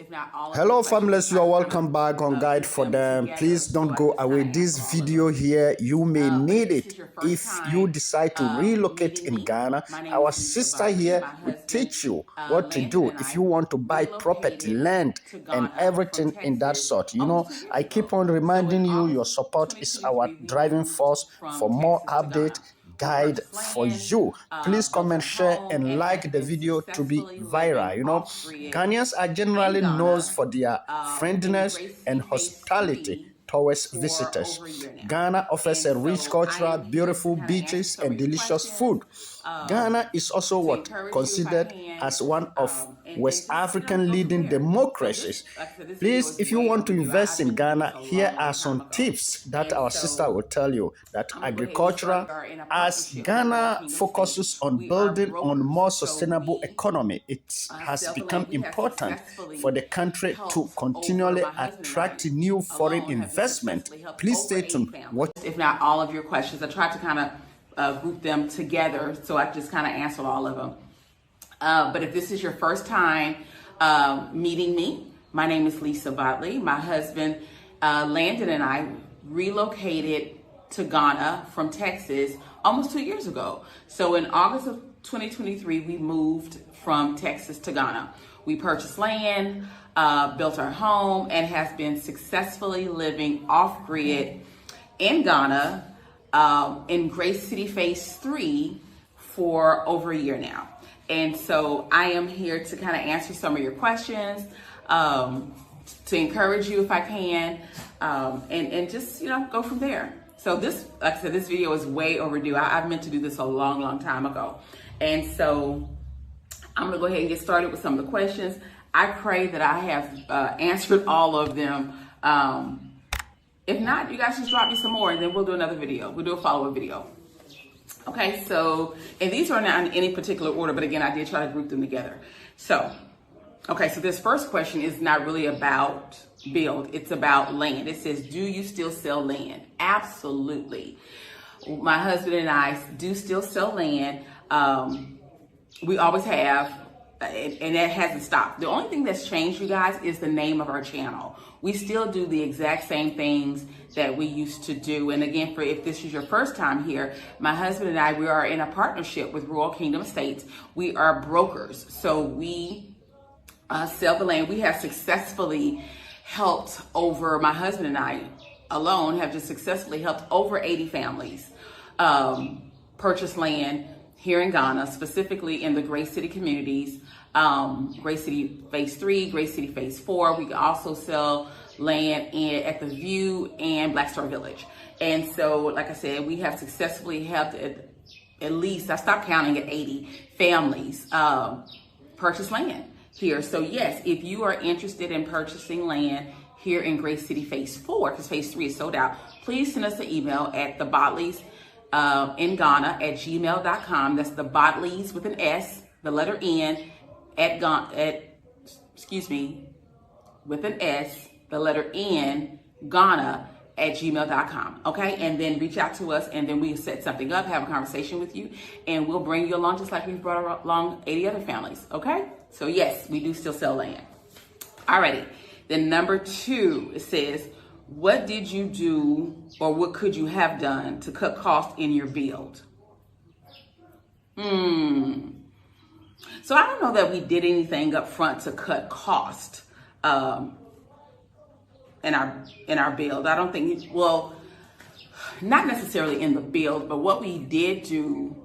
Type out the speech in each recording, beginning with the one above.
if not all of your Hello questions. families, you are welcome back on Guide for Them. Please don't go away. This video here, you may need it if you decide to relocate in Ghana. Our sister here will teach you what to do if you want to buy property, land, and everything in that sort. You know, I keep on reminding you, your support is our driving force. For more updates, guide for you. Please comment, share, and like the video to be viral. You know, Ghanaians are generally known for their friendliness and hospitality towards visitors. Ghana offers a rich culture, beautiful beaches, and delicious food. Ghana is also what considered as one of West African leading democracies. Please, if you want to invest in Ghana, here are some tips that our sister will tell you. That agricultural, as Ghana focuses on building on more sustainable economy, it has become important for the country to continually attract new foreign investment. Please stay tuned. If not all of your questions, I tried to kind of group them together, so I just kind of answered all of them. But if this is your first time meeting me, my name is Lisa Botley. My husband, Landon, and I relocated to Ghana from Texas almost 2 years ago. So in August of 2023, we moved from Texas to Ghana. We purchased land, built our home, and has been successfully living off-grid in Ghana in Grace City Phase 3 for over a year now. And so I am here to kind of answer some of your questions, to encourage you if I can, and just, you know, go from there. So this, like I said, this video is way overdue. I've meant to do this a long time ago. And so I'm gonna go ahead and get started with some of the questions. I pray that I have answered all of them. If not, you guys just drop me some more and then we'll do another video. We'll do a follow-up video. Okay, so, and these are not in any particular order, but again, I did try to group them together. So, okay, so this first question is not really about build, it's about land. It says, do you still sell land? Absolutely. My husband and I do still sell land. We always have, and that hasn't stopped. The only thing that's changed, you guys, is the name of our channel. We still do the exact same things that we used to do. And again, for if this is your first time here, my husband and I, we are in a partnership with Royal Kingdom Estates. We are brokers. So we sell the land. We have successfully helped over, my husband and I alone have just successfully helped over 80 families purchase land here in Ghana, specifically in the Grace City communities, Grace City Phase 3, Grace City Phase 4. We also sell land at the View and Black Star Village. And so, like I said, we have successfully helped at least, I stopped counting at 80 families purchase land here. So yes, if you are interested in purchasing land here in Grace City Phase 4, because Phase 3 is sold out, please send us an email at the Botleys in Ghana at gmail.com. That's the Botleys with an S, the letter N, with an S, the letter N, Ghana at gmail.com. Okay, and then reach out to us, and then we set something up, have a conversation with you, and we'll bring you along just like we've brought along 80 other families. Okay, so yes, we do still sell land. Alrighty, then number 2, it says, what did you do or what could you have done to cut costs in your build? So I don't know that we did anything up front to cut cost in our build. I don't think, well, not necessarily in the build, but what we did do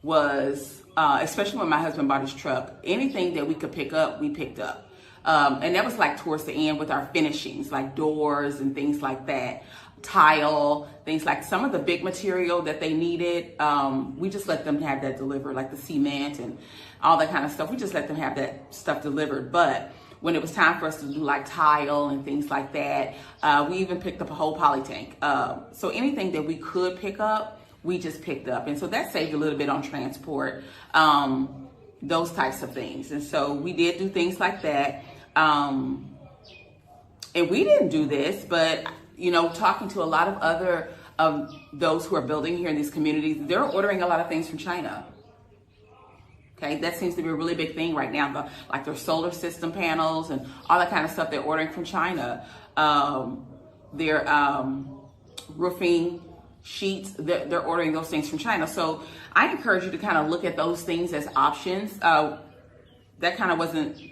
was, especially when my husband bought his truck, anything that we could pick up, we picked up. And that was like towards the end with our finishings, like doors and things like that, tile, things like some of the big material that they needed. We just let them have that delivered, like the cement and all that kind of stuff. We just let them have that stuff delivered. But when it was time for us to do like tile and things like that, we even picked up a whole poly tank. So anything that we could pick up, we just picked up. And so that saved a little bit on transport, those types of things. And so we did do things like that. And we didn't do this, but, you know, talking to a lot of other those who are building here in these communities, they're ordering a lot of things from China. Okay, that seems to be a really big thing right now. Like their solar system panels and all that kind of stuff they're ordering from China. Their roofing sheets, they're ordering those things from China. So I encourage you to kind of look at those things as options. That kind of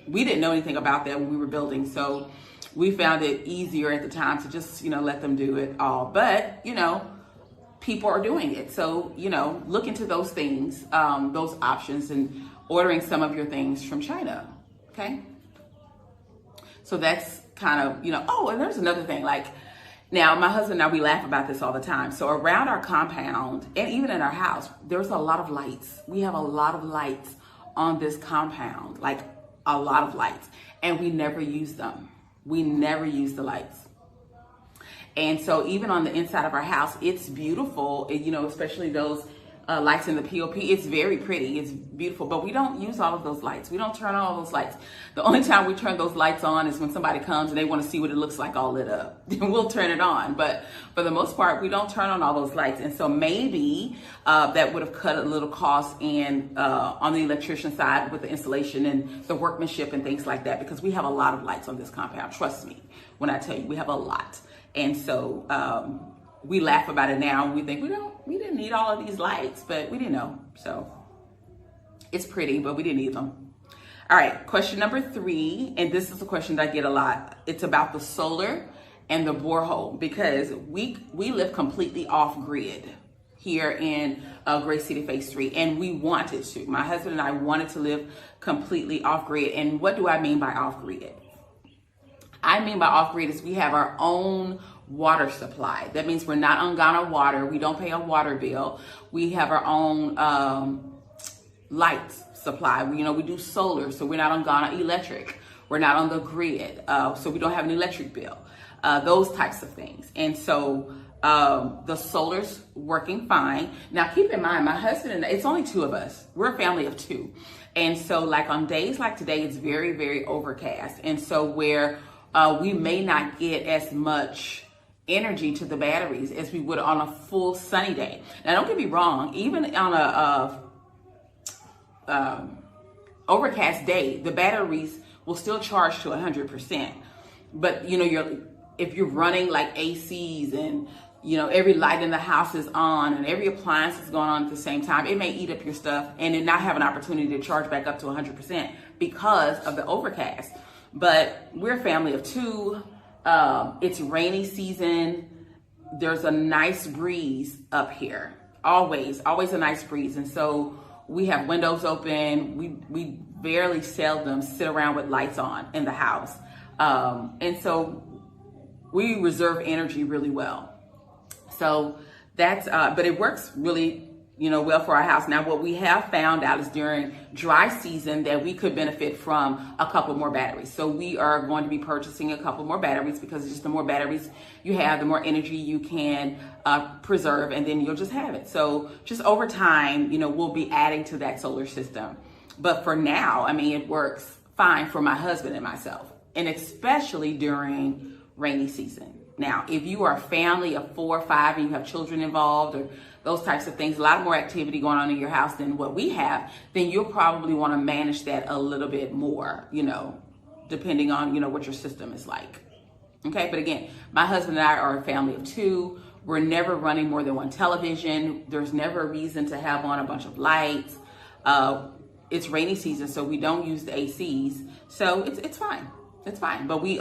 we didn't know anything about that when we were building. So we found it easier at the time to just, let them do it all. But, people are doing it. So, look into those things, those options, and ordering some of your things from China. Okay. So that's kind of, oh, and there's another thing. Like now, my husband and I, we laugh about this all the time. So around our compound and even in our house, there's a lot of lights. We have a lot of lights on this compound, like a lot of lights, and we never use them. We never use the lights. And so even on the inside of our house, it's beautiful, especially those lights in the POP. It's very pretty. It's beautiful, but we don't use all of those lights. We don't turn on all those lights. The only time we turn those lights on is when somebody comes and they want to see what it looks like all lit up. Then we'll turn it on. But for the most part, we don't turn on all those lights. And so maybe that would have cut a little cost in on the electrician side with the installation and the workmanship and things like that, because we have a lot of lights on this compound. Trust me when I tell you, we have a lot. And so we laugh about it now and we think we didn't need all of these lights, but we didn't know. So it's pretty, but we didn't need them. All right, question number 3, and this is a question that I get a lot. It's about the solar and the borehole, because we live completely off grid here in Great City Phase 3, and we wanted to. My husband and I wanted to live completely off grid. And what do I mean by off grid? I mean by off grid is we have our own water supply. That means we're not on Ghana water. We don't pay a water bill. We have our own light supply. We do solar, so we're not on Ghana electric. We're not on the grid, so we don't have an electric bill. Those types of things. And so the solar's working fine. Now keep in mind, my husband and I, it's only 2 of us. We're a family of 2. And so like on days like today, it's very, very overcast. And so where we may not get as much energy to the batteries as we would on a full sunny day. Now, don't get me wrong, even on a overcast day, the batteries will still charge to 100%. But if you're running like ACs and every light in the house is on and every appliance is going on at the same time, it may eat up your stuff and then not have an opportunity to charge back up to 100% because of the overcast. But we're a family of 2. It's rainy season. There's a nice breeze up here. Always a nice breeze. And so we have windows open. We barely seldom sit around with lights on in the house. And so we reserve energy really well. So that's, but it works really well for our house. Now, what we have found out is during dry season that we could benefit from a couple more batteries. So we are going to be purchasing a couple more batteries, because just the more batteries you have, the more energy you can preserve, and then you'll just have it. So just over time, we'll be adding to that solar system. But for now, it works fine for my husband and myself, and especially during rainy season. Now, if you are a family of 4 or 5 and you have children involved or those types of things, a lot more activity going on in your house than what we have, then you'll probably want to manage that a little bit more, depending on, what your system is like. Okay, but again, my husband and I are a family of 2. We're never running more than 1 television. There's never a reason to have on a bunch of lights. It's rainy season, so we don't use the ACs. So it's fine. It's fine. But we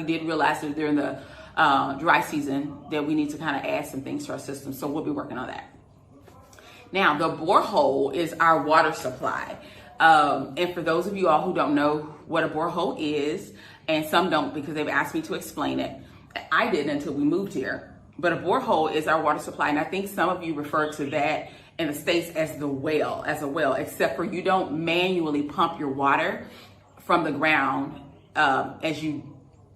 did realize that during the dry season that we need to kind of add some things to our system. So we'll be working on that. Now, the borehole is our water supply. And for those of you all who don't know what a borehole is, and some don't because they've asked me to explain it, I didn't until we moved here. But a borehole is our water supply. And I think some of you refer to that in the States as a well, except for you don't manually pump your water from the ground as you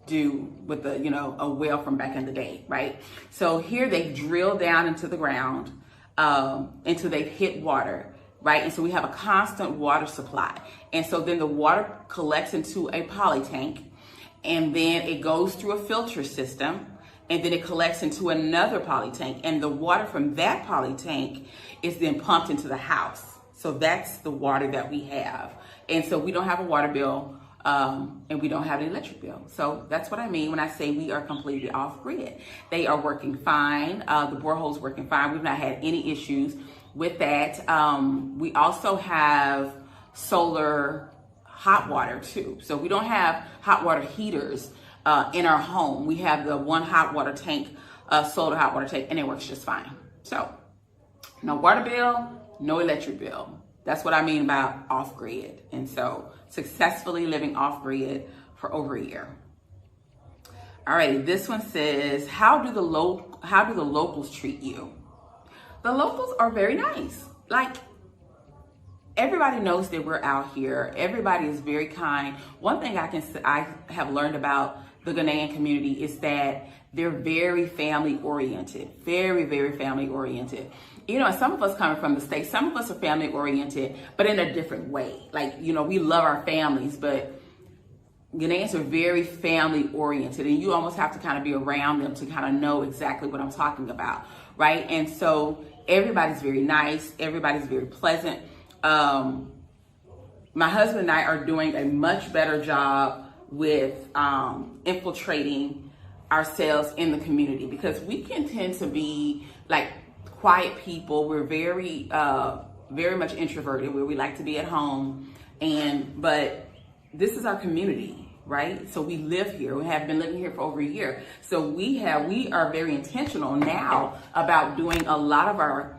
do with a well from back in the day, right? So here they drill down into the ground until they've hit water, right? And so we have a constant water supply. And so then the water collects into a poly tank, and then it goes through a filter system, and then it collects into another poly tank. And the water from that poly tank is then pumped into the house. So that's the water that we have. And so we don't have a water bill, and we don't have an electric bill. So that's what I mean when I say we are completely off grid. They are working fine. The borehole's working fine. We've not had any issues with that. We also have solar hot water too. So we don't have hot water heaters in our home. We have the one hot water tank, solar hot water tank, and it works just fine. So no water bill, no electric bill. That's what I mean about off grid. And so successfully living off grid for over a year. All right, this one says, how do the locals treat you? The locals are very nice. Like, everybody knows that we're out here. Everybody is very kind. One thing I have learned about the Ghanaian community is that they're very family oriented, very, very family oriented. You know, some of us coming from the States, some of us are family oriented, but in a different way. Like, you know, we love our families, but Ghanaians are very family oriented, and you almost have to kind of be around them to kind of know exactly what I'm talking about, right? And so everybody's very nice. Everybody's very pleasant. My husband and I are doing a much better job with infiltrating ourselves in the community, because we can tend to be like quiet people. We're very much introverted, where we like to be at home, but this is our community, right? So we live here. We have been living here for over a year. So we are very intentional now about doing a lot of our,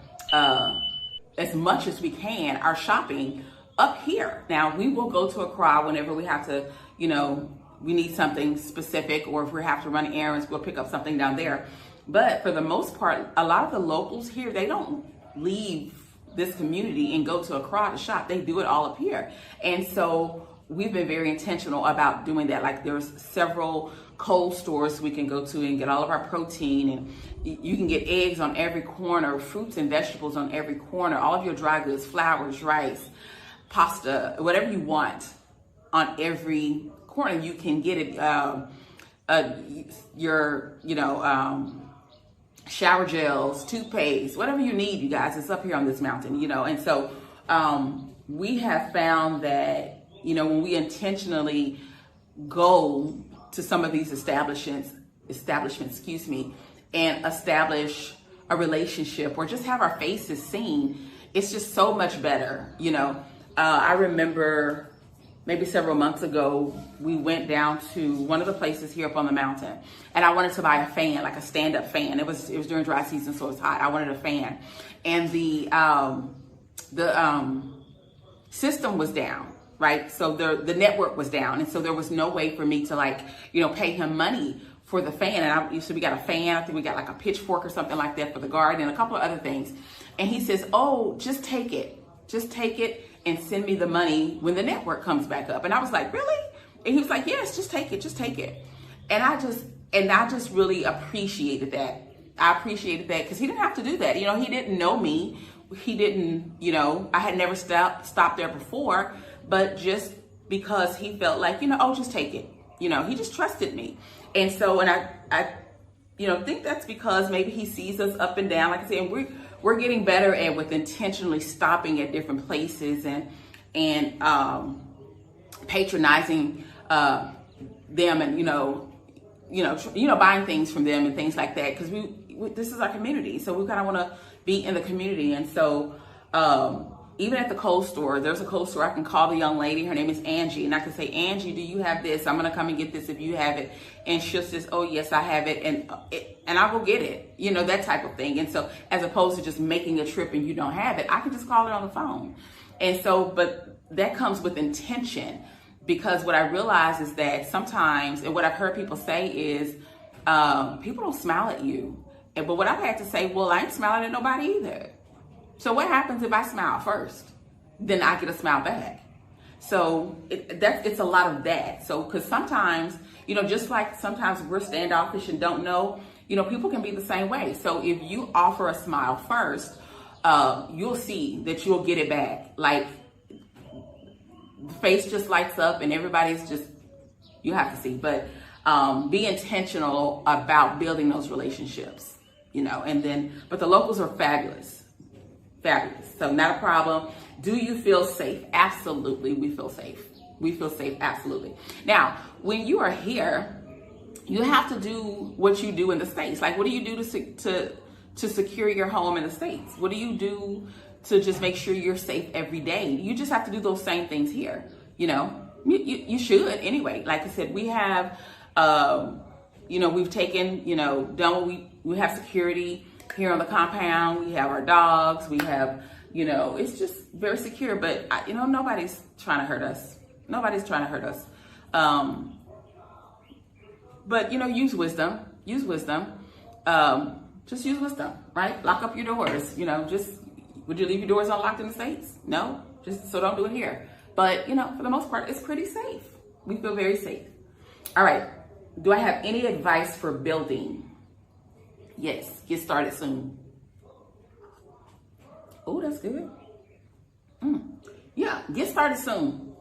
as much as we can, our shopping up here. Now, we will go to Accra whenever we have to, you know, we need something specific, or if we have to run errands, we'll pick up something down there. But for the most part, a lot of the locals here, they don't leave this community and go to Accra to shop. They do it all up here. And so we've been very intentional about doing that. Like, there's several cold stores we can go to and get all of our protein, and you can get eggs on every corner, fruits and vegetables on every corner, all of your dry goods, flours, rice, pasta, whatever you want on every corner. You can get it, shower gels, toothpaste, whatever you need, you guys, it's up here on this mountain, you know. And so we have found that, you know, when we intentionally go to some of these establishments, and establish a relationship or just have our faces seen, it's just so much better, you know. I remember maybe several months ago, we went down to one of the places here up on the mountain, and I wanted to buy a fan, like a stand-up fan. It was during dry season, so it was hot. I wanted a fan, and the system was down, right? So the network was down, and so there was no way for me to, like, you know, pay him money for the fan. And so we got a fan. I think we got like a pitchfork or something like that for the garden, and a couple of other things. And he says, "Oh, just take it and send me the money when the network comes back up." And I was like, "Really?" And he was like, "Yes, just take it." And I just really appreciated that. I appreciated that because he didn't have to do that. You know, he didn't know me. He didn't, you know, I had never stopped there before, but just because he felt like, you know, "Oh, just take it." You know, he just trusted me. And so, and I you know, think that's because maybe he sees us up and down, like I said, and we're getting better at with intentionally stopping at different places and patronizing them, and you know, buying things from them and things like that, because this is our community, so we kind of want to be in the community. And so even at the cold store, there's a cold store, I can call the young lady, her name is Angie, and I can say, "Angie, do you have this? I'm gonna come and get this if you have it." And she'll say, "Oh yes, I have it," and I'll go get it, you know, that type of thing. And so, as opposed to just making a trip and you don't have it, I can just call her on the phone. And so, but that comes with intention, because what I realize is that sometimes, and what I've heard people say is, people don't smile at you. But what I've had to say, well, I ain't smiling at nobody either. So what happens if I smile first? Then I get a smile back. So it's a lot of that. So, because sometimes, you know, just like sometimes we're standoffish and don't know, you know, people can be the same way. So if you offer a smile first, you'll see that you'll get it back. Like, the face just lights up and everybody's just, you have to see. But be intentional about building those relationships, you know. And then, but the locals are fabulous. Fabulous. So not a problem. Do you feel safe? Absolutely, we feel safe. We feel safe, absolutely. Now, when you are here, you have to do what you do in the States. Like, what do you do to secure your home in the States? What do you do to just make sure you're safe every day? You just have to do those same things here. You know, you should anyway. Like I said, we have, we've taken, done what we have security here on the compound. We have our dogs. We have, it's just very secure. But, nobody's trying to hurt us. Nobody's trying to hurt us. But, use wisdom. Use wisdom. Just use wisdom, right? Lock up your doors. Would you leave your doors unlocked in the States? No, so don't do it here. But, for the most part, it's pretty safe. We feel very safe. All right. Do I have any advice for building? Yes. Get started soon. Oh, that's good. Yeah, get started soon.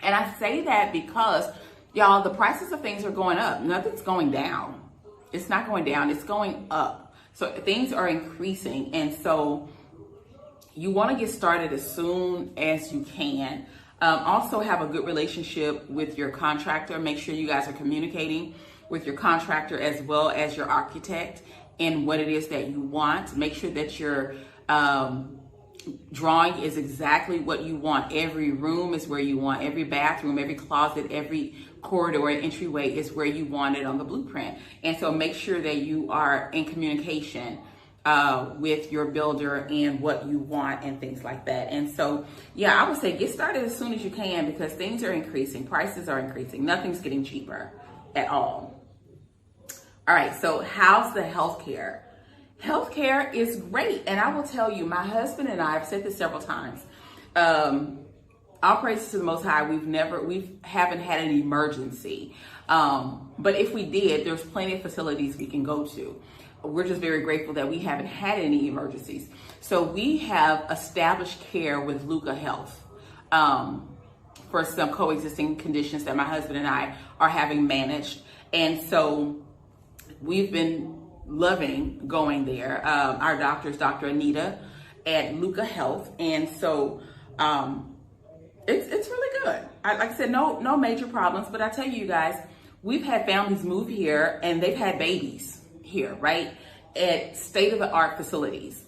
And I say that because, y'all, the prices of things are going up. Nothing's going down. It's not going down. It's going up. So things are increasing. And so you want to get started as soon as you can. Also have a good relationship with your contractor. Make sure you guys are communicating with your contractor as well as your architect and what it is that you want. Make sure that your drawing is exactly what you want. Every room is where you want. Every bathroom, every closet, every corridor and entryway is where you want it on the blueprint. And so make sure that you are in communication with your builder and what you want and things like that. And so, yeah, I would say get started as soon as you can because things are increasing. Prices are increasing. Nothing's getting cheaper at all. All right, so how's the healthcare? Healthcare is great. And I will tell you, my husband and I have said this several times. All praises to the Most High. We haven't had an emergency. But if we did, there's plenty of facilities we can go to. We're just very grateful that we haven't had any emergencies. So we have established care with Luca Health for some coexisting conditions that my husband and I are having managed. And so we've been loving going there. Our doctor is Dr. Anita at Luca Health. And so it's really good. Like I said, no major problems. But I tell you guys, we've had families move here and they've had babies here, right? At state-of-the-art facilities.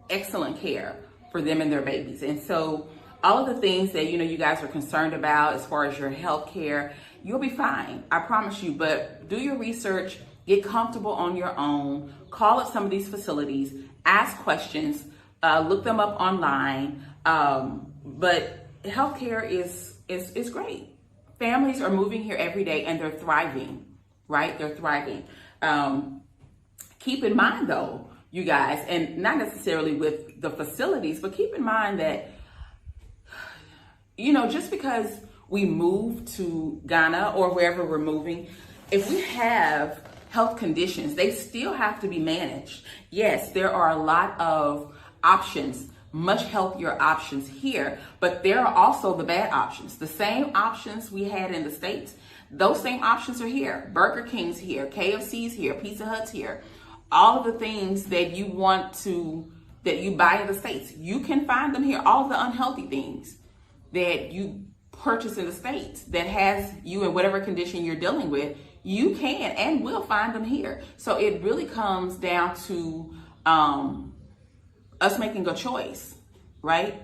Excellent care for them and their babies. And so all of the things that, you guys are concerned about as far as your health care, you'll be fine. I promise you. But do your research. Get comfortable on your own. Call up some of these facilities. Ask questions. Look them up online. But healthcare is great. Families are moving here every day and they're thriving, right? They're thriving. Keep in mind though, you guys, and not necessarily with the facilities, but keep in mind that, just because we move to Ghana or wherever we're moving, if we have health conditions, they still have to be managed. Yes, there are a lot of options, much healthier options here, but there are also the bad options. The same options we had in the States, those same options are here. Burger King's here, KFC's here, Pizza Hut's here. All of the things that you buy in the States, you can find them here. All of the unhealthy things that you purchase in the States that has you in whatever condition you're dealing with, you can and will find them here. So it really comes down to us making a choice, right?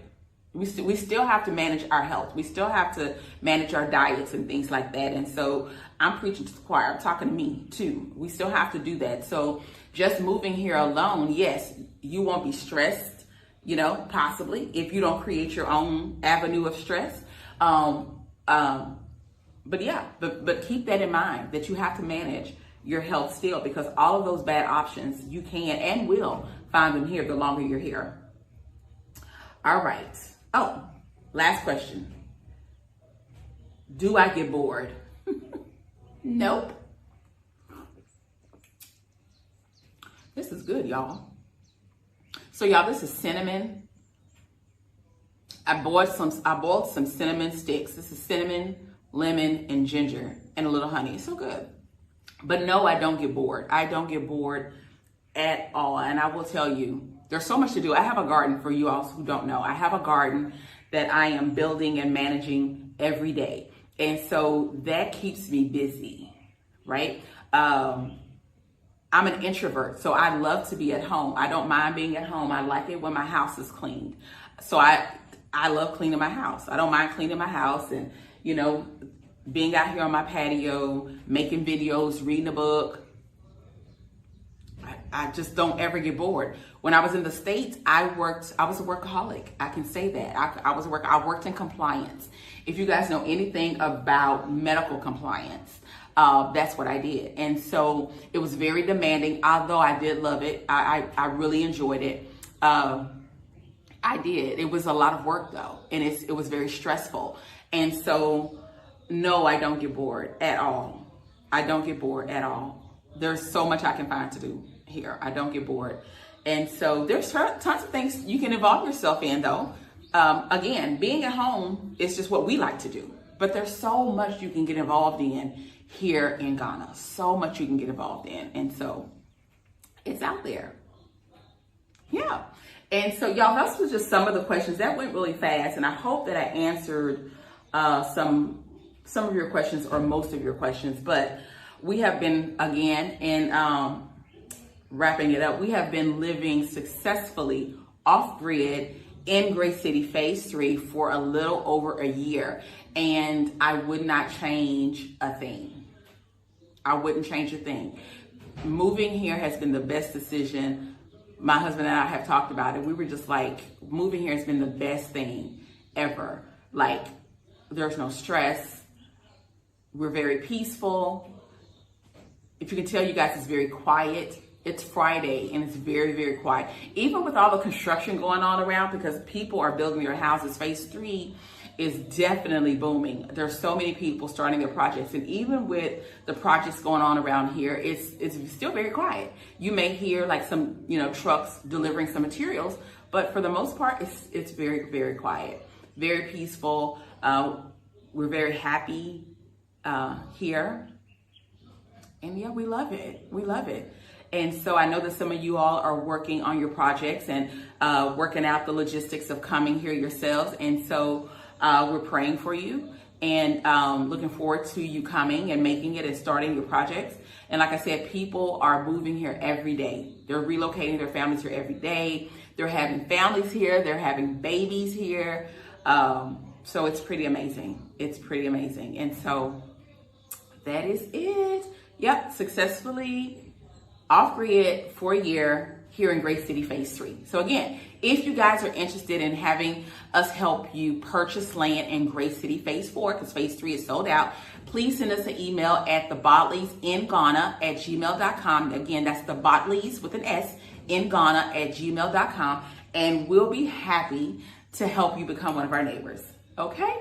We still have to manage our health. We still have to manage our diets and things like that. And so I'm preaching to the choir. I'm talking to me too. We still have to do that. So just moving here alone, yes, you won't be stressed, possibly if you don't create your own avenue of stress. But yeah, but keep that in mind that you have to manage your health still because all of those bad options, you can and will find them here the longer you're here. All right. Oh, last question. Do I get bored? Nope. This is good, y'all. So y'all, this is cinnamon. I boiled some cinnamon sticks. This is cinnamon, lemon, and ginger, and a little honey. It's so good. But no, I don't get bored. I don't get bored at all. And I will tell you, there's so much to do. I have a garden, for you all who don't know. I have a garden that I am building and managing every day. And so that keeps me busy, right? I'm an introvert, so I love to be at home. I don't mind being at home. I like it when my house is cleaned. So I love cleaning my house. I don't mind cleaning my house and, you know, being out here on my patio, making videos, reading a book. I just don't ever get bored. When I was in the States, I was a workaholic. I can say that. I worked in compliance. If you guys know anything about medical compliance, that's what I did. And so it was very demanding, although I did love it. I really enjoyed it. I did. It was a lot of work though, and it was very stressful. And so, no, I don't get bored at all. I don't get bored at all. There's so much I can find to do here. I don't get bored. And so there's tons of things you can involve yourself in though. Again, being at home is just what we like to do, but there's so much you can get involved in here in Ghana. So much you can get involved in. And so it's out there. Yeah. And so y'all, those were just some of the questions that went really fast. And I hope that I answered some of your questions or most of your questions, but we have been, again, in wrapping it up, we have been living successfully off-grid in Gray City Phase 3 for a little over a year. And I would not change a thing. I wouldn't change a thing. Moving here has been the best decision. My husband and I have talked about it. We were just like, moving here has been the best thing ever. Like, there's no stress. We're very peaceful. If you can tell, you guys, it's very quiet. It's Friday and it's very, very quiet. Even with all the construction going on around, because people are building their houses, Phase 3 is definitely booming. There's so many people starting their projects. And even with the projects going on around here, it's still very quiet. You may hear like some, you know, trucks delivering some materials, but for the most part, it's very, very quiet, very peaceful. We're very happy here. And yeah, we love it. We love it. And so I know that some of you all are working on your projects and working out the logistics of coming here yourselves. And so we're praying for you and looking forward to you coming and making it and starting your projects. And like I said, people are moving here every day. They're relocating their families here every day. They're having families here. They're having babies here. So it's pretty amazing. It's pretty amazing. And so that is it. Yep, successfully off-grid for a year here in Gray City Phase 3. So again, if you guys are interested in having us help you purchase land in Gray City Phase 4, because Phase 3 is sold out, please send us an email at thebotleysInGhana@gmail.com. Again, that's the Botleys with an S in Ghana@gmail.com. And we'll be happy to help you become one of our neighbors. Okay?